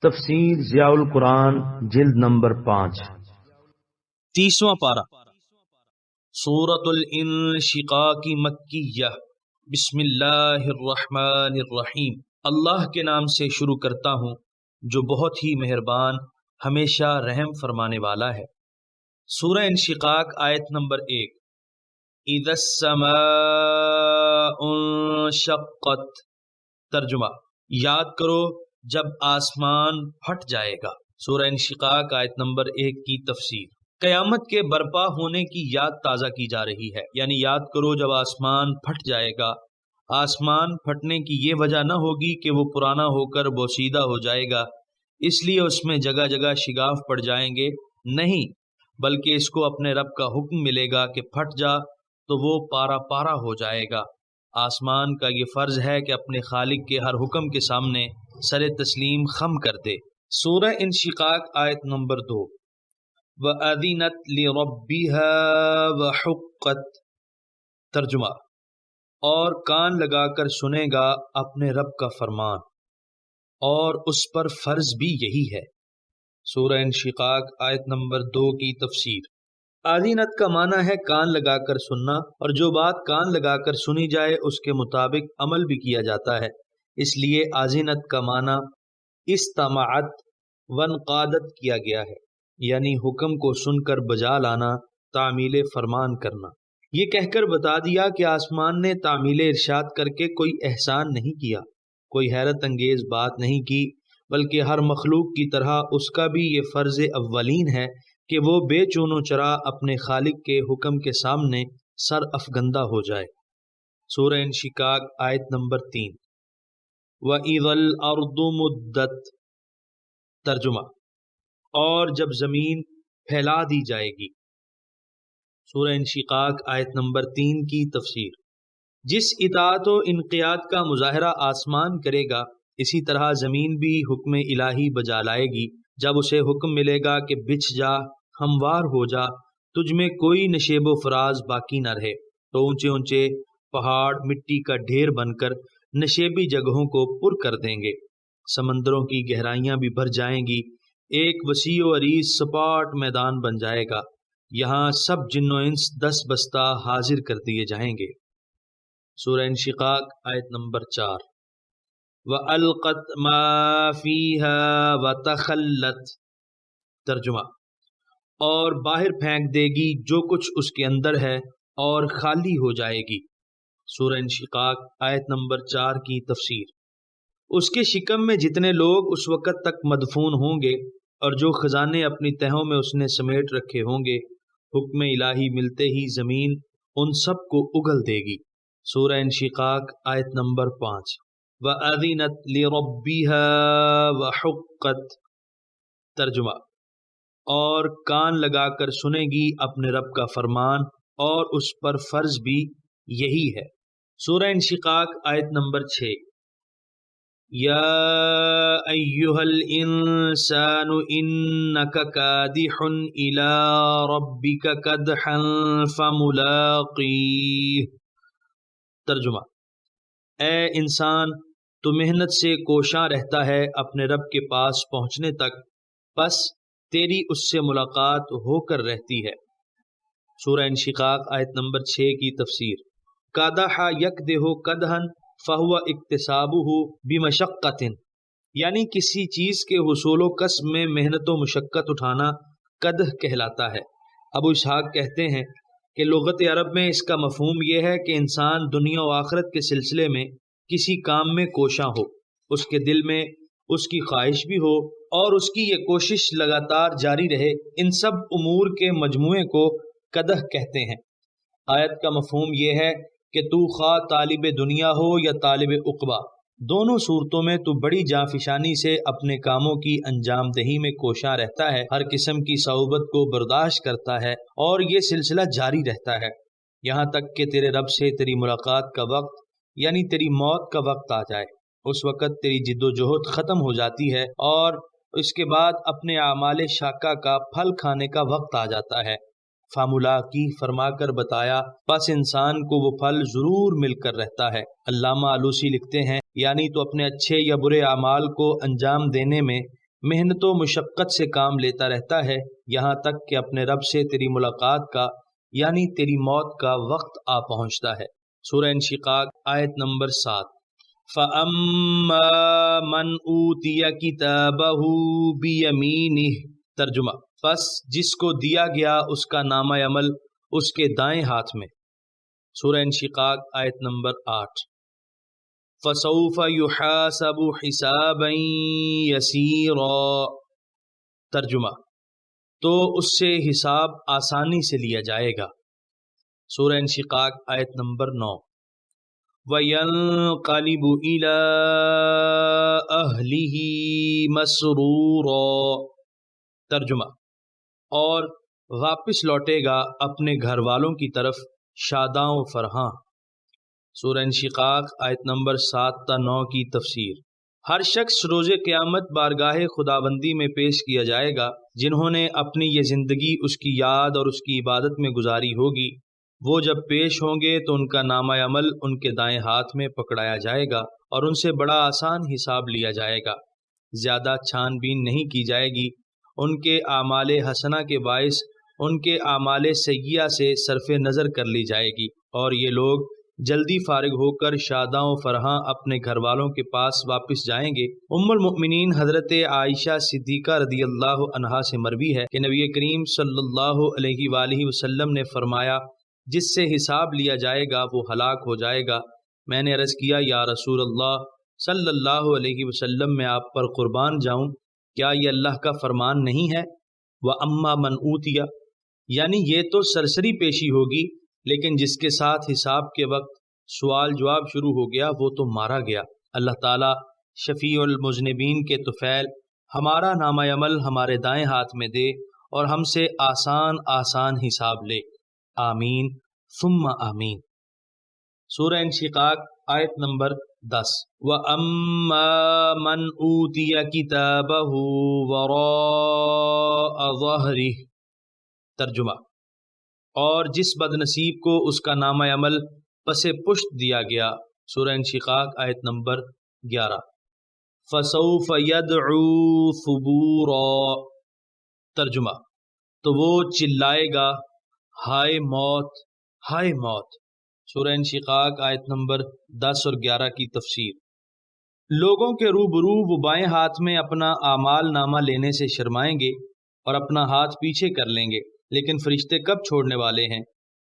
تفسیر ضیاء القرآن جلد نمبر 5 30واں پارہ سورۃ الانشقاق مکیہ بسم اللہ الرحمن الرحیم اللہ کے نام سے شروع کرتا ہوں جو بہت ہی مہربان ہمیشہ رحم فرمانے والا ہے۔ سورہ انشقاق آیت نمبر 1 اذا السماء انشقت، ترجمہ یاد کرو جب آسمان پھٹ جائے گا۔ سورہ انشقاق آیت نمبر 1 کی تفسیر، قیامت کے برپا ہونے کی یاد تازہ کی جا رہی ہے، یعنی یاد کرو جب آسمان پھٹ جائے گا۔ آسمان پھٹنے کی یہ وجہ نہ ہوگی کہ وہ پرانا ہو کر بوسیدہ ہو جائے گا، اس لیے اس میں جگہ جگہ شگاف پڑ جائیں گے، نہیں، بلکہ اس کو اپنے رب کا حکم ملے گا کہ پھٹ جا تو وہ پارا پارا ہو جائے گا۔ آسمان کا یہ فرض ہے کہ اپنے خالق کے ہر حکم کے سامنے سر تسلیم خم کر دے۔ سورہ انشقاق آیت نمبر 2 وَأَذِنَتْ لِرَبِّهَا وَحُقَّتْ، ترجمہ اور کان لگا کر سنے گا اپنے رب کا فرمان، اور اس پر فرض بھی یہی ہے۔ سورہ انشقاق آیت نمبر 2 کی تفسیر، آذینت کا معنی ہے کان لگا کر سننا، اور جو بات کان لگا کر سنی جائے اس کے مطابق عمل بھی کیا جاتا ہے، اس لیے آذینت کا معنی استماعت وانقادت کیا گیا ہے، یعنی حکم کو سن کر بجا لانا، تعمیل فرمان کرنا۔ یہ کہہ کر بتا دیا کہ آسمان نے تعمیل ارشاد کر کے کوئی احسان نہیں کیا، کوئی حیرت انگیز بات نہیں کی، بلکہ ہر مخلوق کی طرح اس کا بھی یہ فرض اولین ہے کہ وہ بے چون و چرا اپنے خالق کے حکم کے سامنے سر افگندہ ہو جائے۔ سورہ انشقاق آیت نمبر 3 وَإِذَا الْأَرْضُ مُدَّتْ، ترجمہ اور جب زمین پھیلا دی جائے گی۔ سورہ انشقاق آیت نمبر 3 کی تفسیر، جس اطاعت و انقیاد کا مظاہرہ آسمان کرے گا، اسی طرح زمین بھی حکم الہی بجا لائے گی۔ جب اسے حکم ملے گا کہ بچھ جا، ہموار ہو جا، تجھ میں کوئی نشیب و فراز باقی نہ رہے، تو اونچے اونچے پہاڑ مٹی کا ڈھیر بن کر نشیبی جگہوں کو پر کر دیں گے، سمندروں کی گہرائیاں بھی بھر جائیں گی، ایک وسیع و عریض سپاٹ میدان بن جائے گا، یہاں سب جن و انس دس بستہ حاضر کر دیے جائیں گے۔ سورہ انشقاق آیت نمبر 4 وَأَلْقَتْ مَا فِيهَا وَتَخَلَّتْ، ترجمہ اور باہر پھینک دے گی جو کچھ اس کے اندر ہے اور خالی ہو جائے گی۔ سورہ انشقاق آیت نمبر 4 کی تفسیر، اس کے شکم میں جتنے لوگ اس وقت تک مدفون ہوں گے اور جو خزانے اپنی تہوں میں اس نے سمیٹ رکھے ہوں گے، حکم الہی ملتے ہی زمین ان سب کو اگل دے گی۔ سورہ انشقاق آیت نمبر 5 وَأَذِنَتْ لِرَبِّهَا وَحُقَّتْ، ترجمہ اور کان لگا کر سنے گی اپنے رب کا فرمان، اور اس پر فرض بھی یہی ہے۔ سورہ انشقاق آیت نمبر 6 یا ایہا الانسان انک کادح الی ربک کدحا فملاقیہ، ترجمہ اے انسان تو محنت سے کوشاں رہتا ہے اپنے رب کے پاس پہنچنے تک، بس تیری اس سے ملاقات ہو کر رہتی ہے۔ سورہ انشقاق آیت نمبر 6 کی تفسیر، کادح یکدح کدحا فہو اکتسابہ بمشقۃ، یعنی کسی چیز کے حصول و کسب میں محنت و مشقت اٹھانا قدح کہلاتا ہے۔ ابو اسحاق کہتے ہیں کہ لغت عرب میں اس کا مفہوم یہ ہے کہ انسان دنیا و آخرت کے سلسلے میں کسی کام میں کوشاں ہو، اس کے دل میں اس کی خواہش بھی ہو اور اس کی یہ کوشش لگاتار جاری رہے، ان سب امور کے مجموعے کو قدح کہتے ہیں۔ آیت کا مفہوم یہ ہے کہ تو خواہ طالب دنیا ہو یا طالب عقبہ، دونوں صورتوں میں تو بڑی جانفشانی سے اپنے کاموں کی انجام دہی میں کوشاں رہتا ہے، ہر قسم کی صعوبت کو برداشت کرتا ہے، اور یہ سلسلہ جاری رہتا ہے یہاں تک کہ تیرے رب سے تیری ملاقات کا وقت، یعنی تیری موت کا وقت آ جائے۔ اس وقت تیری جد و جہد ختم ہو جاتی ہے اور اس کے بعد اپنے اعمال شاقہ کا پھل کھانے کا وقت آ جاتا ہے۔ فاملاقی فرما کر بتایا، پس انسان کو وہ پھل ضرور مل کر رہتا ہے۔ علامہ آلوسی لکھتے ہیں، یعنی تو اپنے اچھے یا برے اعمال کو انجام دینے میں محنت و مشقت سے کام لیتا رہتا ہے یہاں تک کہ اپنے رب سے تیری ملاقات کا یعنی تیری موت کا وقت آ پہنچتا ہے۔ سورہ انشقاق آیت نمبر 7۔ فَأَمَّا مَنْ أُوتِيَ كِتَابَهُ بِيَمِينِهِ، ترجمہ، پس جس کو دیا گیا اس کا نامہ عمل اس کے دائیں ہاتھ میں۔ سورہ انشقاق آیت نمبر 8۔ فَسَوْفَ يُحَاسَبُ حِسَابًا يَسِيرًا، ترجمہ، تو اس سے حساب آسانی سے لیا جائے گا۔ سورہ انشقاق آیت نمبر 9۔ وَيَنْقَلِبُ إِلَىٰ أَهْلِهِ مَسْرُورًا، ترجمہ، اور واپس لوٹے گا اپنے گھر والوں کی طرف شاداں و فرحاں۔ سورہ انشقاق آیت نمبر 7 تا 9 کی تفسیر۔ ہر شخص روز قیامت بارگاہ خداوندی میں پیش کیا جائے گا۔ جنہوں نے اپنی یہ زندگی اس کی یاد اور اس کی عبادت میں گزاری ہوگی، وہ جب پیش ہوں گے تو ان کا نامہ عمل ان کے دائیں ہاتھ میں پکڑایا جائے گا اور ان سے بڑا آسان حساب لیا جائے گا۔ زیادہ چھان بین نہیں کی جائے گی۔ ان کے اعمال حسنہ کے باعث ان کے اعمال سیئہ سے صرف نظر کر لی جائے گی، اور یہ لوگ جلدی فارغ ہو کر شاداں و فرحاں اپنے گھر والوں کے پاس واپس جائیں گے۔ ام المؤمنین حضرت عائشہ صدیقہ رضی اللہ عنہا سے مروی ہے کہ نبی کریم صلی اللہ علیہ وآلہ وسلم نے فرمایا، جس سے حساب لیا جائے گا وہ ہلاک ہو جائے گا۔ میں نے عرض کیا، یا رسول اللہ صلی اللہ علیہ وسلم، میں آپ پر قربان جاؤں، کیا یہ اللہ کا فرمان نہیں ہے؟ وَأَمَّا مَنْ أُوتِيَ، یعنی یہ تو سرسری پیشی ہوگی، لیکن جس کے ساتھ حساب کے وقت سوال جواب شروع ہو گیا وہ تو مارا گیا۔ اللہ تعالیٰ شفیع المذنبین کے طفیل ہمارا نامہ عمل ہمارے دائیں ہاتھ میں دے اور ہم سے آسان آسان حساب لے، آمین ثم آمین۔ سورہ انشقاق آیت نمبر 10۔ وَأَمَّا مَنْ أُوتِيَ كِتَابَهُ وَرَاءَ ظَهْرِهِ، ترجمہ، اور جس بد نصیب کو اس کا نامہ عمل پس پشت دیا گیا۔ سورہ انشقاق آیت نمبر 11۔ فَسَوْفَ يَدْعُو ثُبُورًا، ترجمہ، تو وہ چلائے گا، ہائے موت، ہائے موت۔ سورہ انشقاق آیت نمبر 10 اور 11 کی تفسیر۔ لوگوں کے روبرو وہ بائیں ہاتھ میں اپنا اعمال نامہ لینے سے شرمائیں گے اور اپنا ہاتھ پیچھے کر لیں گے، لیکن فرشتے کب چھوڑنے والے ہیں؟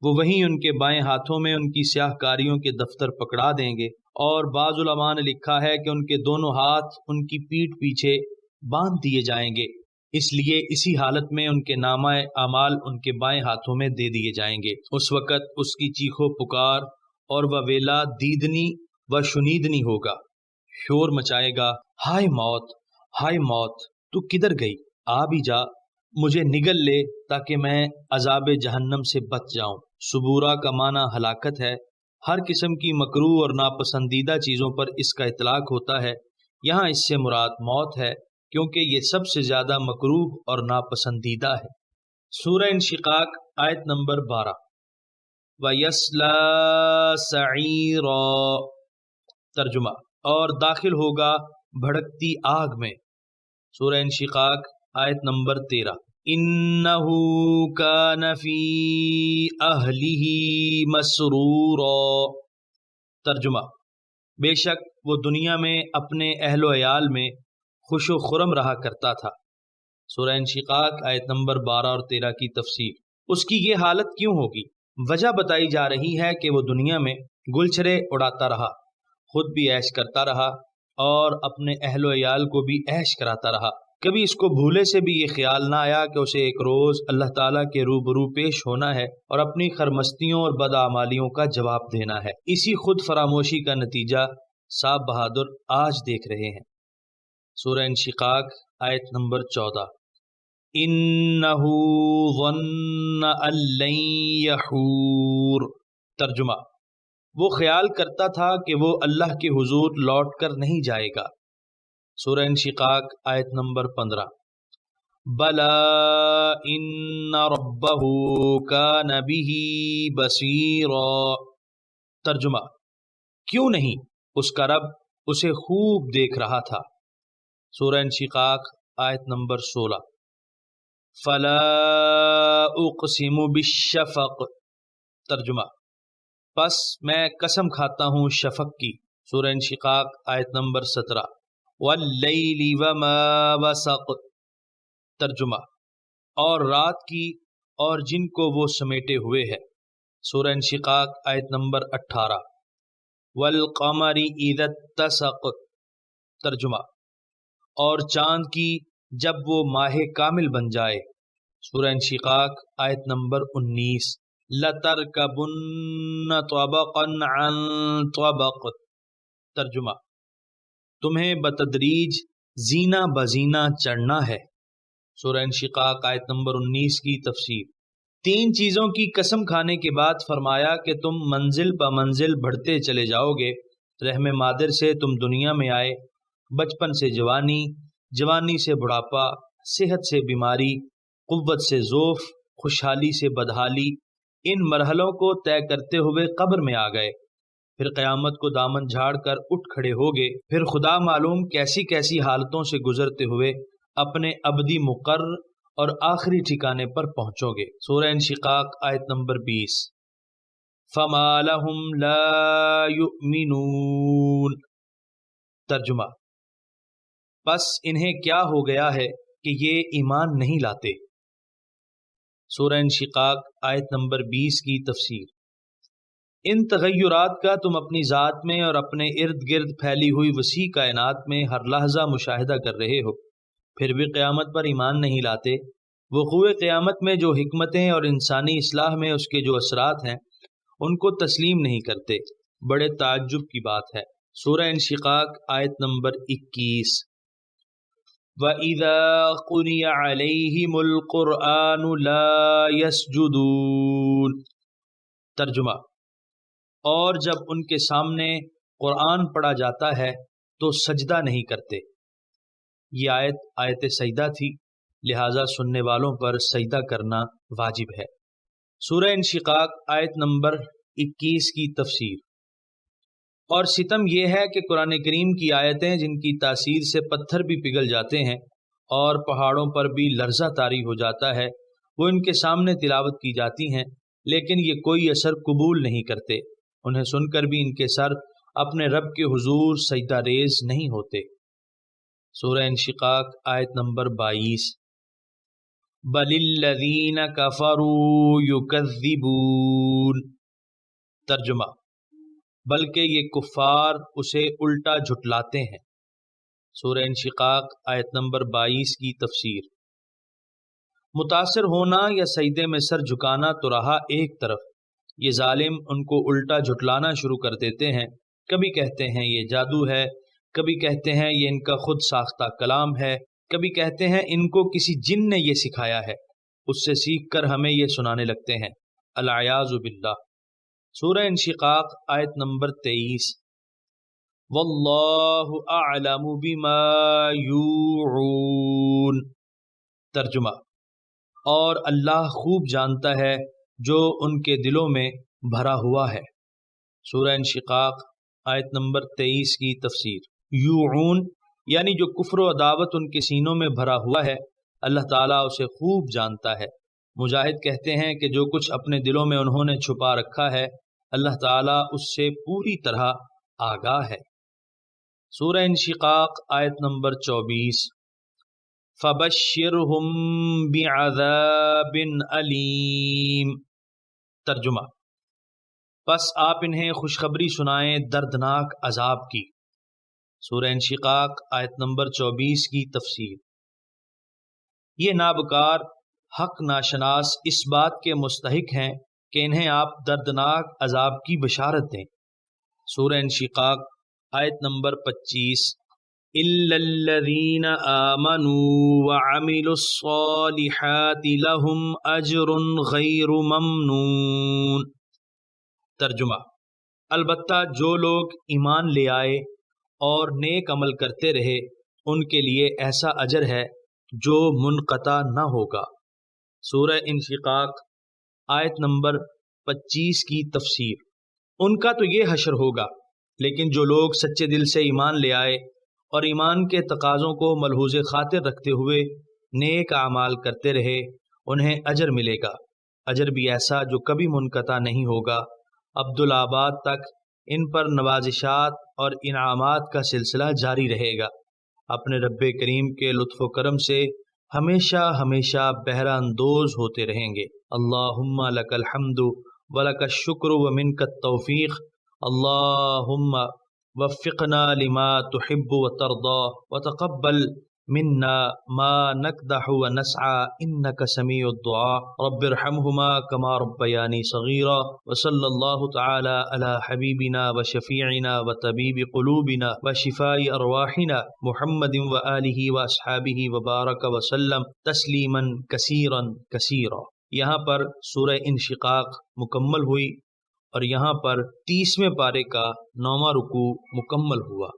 وہ وہیں ان کے بائیں ہاتھوں میں ان کی سیاہ کاریوں کے دفتر پکڑا دیں گے، اور بعض علماء نے لکھا ہے کہ ان کے دونوں ہاتھ ان کی پیٹھ پیچھے باندھ دیے جائیں گے، اس لیے اسی حالت میں ان کے نامہ اعمال ان کے بائیں ہاتھوں میں دے دیے جائیں گے۔ اس وقت اس کی چیخو پکار اور وویلا دیدنی و شنیدنی ہوگا، شور مچائے گا، ہائے موت، ہائے موت، تو کدھر گئی؟ آ بھی جا، مجھے نگل لے تاکہ میں عذاب جہنم سے بچ جاؤں۔ صبورہ کا معنی ہلاکت ہے۔ ہر قسم کی مکروہ اور ناپسندیدہ چیزوں پر اس کا اطلاق ہوتا ہے۔ یہاں اس سے مراد موت ہے، کیونکہ یہ سب سے زیادہ مکروہ اور ناپسندیدہ ہے۔ سورہ انشقاق آیت نمبر 12۔ وَيَصْلَىٰ سَعِيرًا، ترجمہ، اور داخل ہوگا بھڑکتی آگ میں۔ سورہ انشقاق آیت نمبر 13۔ إِنَّهُ كَانَ فِي أَهْلِهِ مَسْرُورًا، ترجمہ، بے شک وہ دنیا میں اپنے اہل و عیال میں خوش و خرم رہا کرتا تھا۔ سورہ انشقاق آیت نمبر 12 اور 13 کی تفسیر۔ اس کی یہ حالت کیوں ہوگی؟ وجہ بتائی جا رہی ہے کہ وہ دنیا میں گلچھرے اڑاتا رہا، خود بھی عیش کرتا رہا اور اپنے اہل و عیال کو بھی عیش کراتا رہا۔ کبھی اس کو بھولے سے بھی یہ خیال نہ آیا کہ اسے ایک روز اللہ تعالیٰ کے روبرو پیش ہونا ہے اور اپنی خرمستیوں اور بدعمالیوں کا جواب دینا ہے۔ اسی خود فراموشی کا نتیجہ صاحب بہادر آج دیکھ رہے ہیں۔ سورہ انشقاق آیت نمبر 14۔ إِنَّهُ ظَنَّ أَن لَّن يَحُورَ، ترجمہ، وہ خیال کرتا تھا کہ وہ اللہ کے حضور لوٹ کر نہیں جائے گا۔ سورہ انشقاق آیت نمبر 15۔ بَلَىٰ إِنَّ رَبَّهُ كَانَ بِهِ بَصِيرًا، ترجمہ، کیوں نہیں، اس کا رب اسے خوب دیکھ رہا تھا۔ سورہ انشقاق آیت نمبر 16۔ فلا اقسم بالشفق، ترجمہ پس میں قسم کھاتا ہوں شفق کی، سورہ انشقاق آیت نمبر 17۔ واللیل وما وسق، ترجمہ اور رات کی اور جن کو وہ سمیٹے ہوئے ہے، سورہ انشقاق آیت نمبر 18۔ والقمر اذا اتسق، ترجمہ اور چاند کی جب وہ ماہ کامل بن جائے، سورہ انشقاق آیت نمبر 19۔ لَتَرْكَبُنَّ طَبَقًا عَنْ طَبَقٍ، ترجمہ تمہیں بتدریج زینہ بزینہ چڑھنا ہے، سورہ انشقاق آیت نمبر 19 کی تفسیر۔ 3 چیزوں کی قسم کھانے کے بعد فرمایا کہ تم منزل پہ منزل بڑھتے چلے جاؤ گے۔ رحم مادر سے تم دنیا میں آئے، بچپن سے جوانی، جوانی سے بڑھاپا، صحت سے بیماری، قوت سے ضعف، خوشحالی سے بدحالی، ان مرحلوں کو طے کرتے ہوئے قبر میں آ گئے، پھر قیامت کو دامن جھاڑ کر اٹھ کھڑے ہوگے، پھر خدا معلوم کیسی کیسی حالتوں سے گزرتے ہوئے اپنے ابدی مقرر اور آخری ٹھکانے پر پہنچو گے، سورہ انشقاق آیت نمبر 20۔ فما لهم لا يؤمنون، ترجمہ پس انہیں کیا ہو گیا ہے کہ یہ ایمان نہیں لاتے، سورہ انشقاق آیت نمبر 20 کی تفسیر۔ ان تغیرات کا تم اپنی ذات میں اور اپنے ارد گرد پھیلی ہوئی وسیع کائنات میں ہر لحظہ مشاہدہ کر رہے ہو، پھر بھی قیامت پر ایمان نہیں لاتے۔ وقوع قیامت میں جو حکمتیں اور انسانی اصلاح میں اس کے جو اثرات ہیں ان کو تسلیم نہیں کرتے، بڑے تعجب کی بات ہے، سورہ انشقاق آیت نمبر 21۔ وَإِذَا قُرِئَ عَلَيْهِمُ الْقُرْآنُ لَا يَسْجُدُونَ، ترجمہ اور جب ان کے سامنے قرآن پڑھا جاتا ہے تو سجدہ نہیں کرتے۔ یہ آیت سجدہ تھی، لہٰذا سننے والوں پر سجدہ کرنا واجب ہے، سورہ انشقاق آیت نمبر 21 کی تفسیر۔ اور ستم یہ ہے کہ قرآن کریم کی آیتیں جن کی تاثیر سے پتھر بھی پگھل جاتے ہیں اور پہاڑوں پر بھی لرزہ طاری ہو جاتا ہے، وہ ان کے سامنے تلاوت کی جاتی ہیں لیکن یہ کوئی اثر قبول نہیں کرتے، انہیں سن کر بھی ان کے سر اپنے رب کے حضور سجدہ ریز نہیں ہوتے، سورہ انشقاق آیت نمبر 22۔ بل الذین کفروا یکذبون، ترجمہ بلکہ یہ کفار اسے الٹا جھٹلاتے ہیں، سورہ انشقاق آیت نمبر 22 کی تفسیر۔ متاثر ہونا یا سجدے میں سر جھکانا تو رہا ایک طرف، یہ ظالم ان کو الٹا جھٹلانا شروع کر دیتے ہیں، کبھی کہتے ہیں یہ جادو ہے، کبھی کہتے ہیں یہ ان کا خود ساختہ کلام ہے، کبھی کہتے ہیں ان کو کسی جن نے یہ سکھایا ہے، اس سے سیکھ کر ہمیں یہ سنانے لگتے ہیں، العیاذ باللہ، سورہ انشقاق آیت نمبر 23۔ واللہ اعلم بما یوعون، ترجمہ اور اللہ خوب جانتا ہے جو ان کے دلوں میں بھرا ہوا ہے، سورہ انشقاق آیت نمبر 23 کی تفسیر۔ یوعون یعنی جو کفر و عداوت ان کے سینوں میں بھرا ہوا ہے، اللہ تعالیٰ اسے خوب جانتا ہے۔ مجاہد کہتے ہیں کہ جو کچھ اپنے دلوں میں انہوں نے چھپا رکھا ہے اللہ تعالیٰ اس سے پوری طرح آگاہ ہے، سورہ انشقاق آیت نمبر 24۔ فبشرہم بعذاب علیم، ترجمہ پس آپ انہیں خوشخبری سنائیں دردناک عذاب کی، سورہ انشقاق آیت نمبر 24 کی تفسیر۔ یہ نابکار حق ناشناس اس بات کے مستحق ہیں کہ انہیں آپ دردناک عذاب کی بشارت دیں، سورہ انشقاق آیت نمبر 25۔ الا الذین آمنوا وعملوا الصالحات لهم اجر غیر ممنون، ترجمہ البتہ جو لوگ ایمان لے آئے اور نیک عمل کرتے رہے ان کے لیے ایسا اجر ہے جو منقطع نہ ہوگا، سورہ انشقاق آیت نمبر 25 کی تفسیر۔ ان کا تو یہ حشر ہوگا، لیکن جو لوگ سچے دل سے ایمان لے آئے اور ایمان کے تقاضوں کو ملحوظ خاطر رکھتے ہوئے نیک اعمال کرتے رہے انہیں اجر ملے گا، اجر بھی ایسا جو کبھی منقطع نہیں ہوگا، عبدالآباد تک ان پر نوازشات اور انعامات کا سلسلہ جاری رہے گا۔ اپنے رب کریم کے لطف و کرم سے ہمیشہ ہمیشہ بہرہ اندوز ہوتے رہیں گے۔ اللہم لک الحمد ولک الشکر ومنک التوفیق، اللہم وفقنا لما تحب وترضى وتقبل منا ما نقدح ونسعى انك سميع الدعاء، رب ارحمهما كما ربياني صغيرا، وصلى الله تعالى على حبيبنا وشفيعنا وطبيب قلوبنا وشفاء ارواحنا محمد وآله واصحابه وبارك وسلم تسليما كثيرا كثيرا۔ یہاں پر سورہ انشقاق مکمل ہوئی اور یہاں پر 30ویں پارے کا 9واں رکوع مکمل ہوا۔